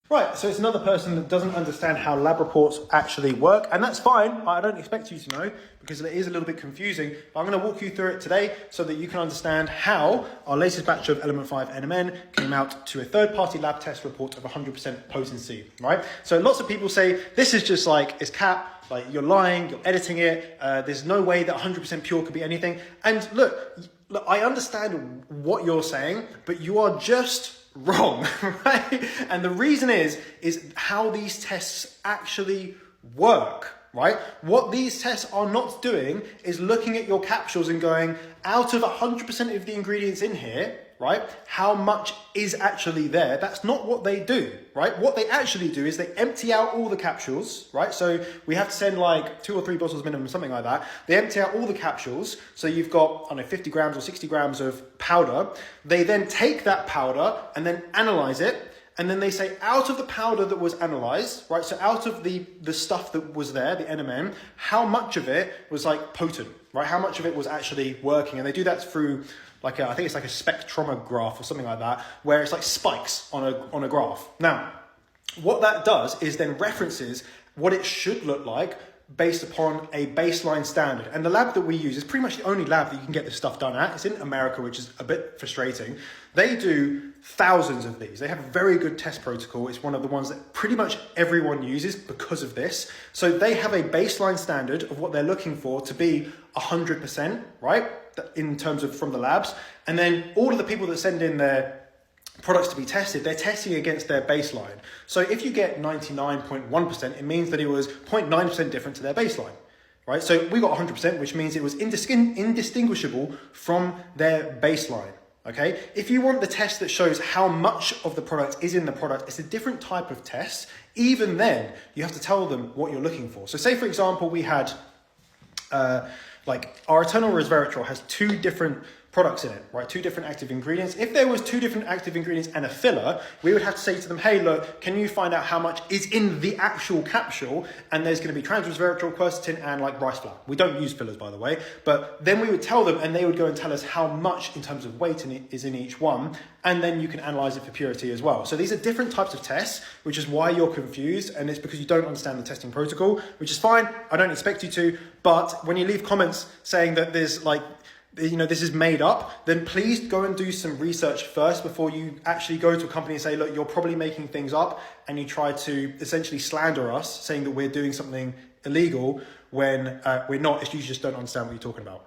Right, so it's another person that doesn't understand how lab reports actually work, and that's fine. I don't expect you to know because it is a little bit confusing, but I'm going to walk you through it today so that you can understand how our latest batch of Element 5 NMN came out to a third-party lab test report of 100% potency, right? So lots of people say, this is just like, it's cap, like you're lying, you're editing it, there's no way that 100% pure could be anything. And look, I understand what you're saying, but you are just wrong, right? And the reason is how these tests actually work, right? What these tests are not doing is looking at your capsules and going, out of 100% of the ingredients in here, right, how much is actually there? That's not what they do, right? What they actually do is they empty out all the capsules, right? So we have to send like 2 or 3 bottles minimum, something like that. They empty out all the capsules. So you've got, I don't know, 50 grams or 60 grams of powder. They then take that powder and then analyze it. And then they say, out of the powder that was analyzed, right? So out of the stuff that was there, the NMN, how much of it was like potent, right? How much of it was actually working? And they do that through like I think it's like a spectromograph or something like that, where it's like spikes on a graph. Now, what that does is then references what it should look like based upon a baseline standard. And the lab that we use is pretty much the only lab that you can get this stuff done at. It's in America, which is a bit frustrating. They do thousands of these. They have a very good test protocol. It's one of the ones that pretty much everyone uses because of this. So they have a baseline standard of what they're looking for to be 100%, right? In terms of from the labs. And then all of the people that send in their products to be tested, they're testing against their baseline. So if you get 99.1%, it means that it was 0.9% different to their baseline, right? So we got 100%, which means it was indistinguishable from their baseline, okay? If you want the test that shows how much of the product is in the product, it's a different type of test. Even then, you have to tell them what you're looking for. So say, for example, we had, like our eternal resveratrol has 2 different products in it, right? 2 different active ingredients. If there was 2 different active ingredients and a filler, we would have to say to them, hey, look, can you find out how much is in the actual capsule? And there's going to be trans resveratrol, quercetin, and like rice flour. We don't use fillers, by the way, but then we would tell them and they would go and tell us how much in terms of weight is in each one. And then you can analyze it for purity as well. So these are different types of tests, which is why you're confused. And it's because you don't understand the testing protocol, which is fine. I don't expect you to, but when you leave comments saying that there's like, you know, this is made up, then please go and do some research first before you actually go to a company and say, look, you're probably making things up, and you try to essentially slander us saying that we're doing something illegal when we're not. It's you just don't understand what you're talking about.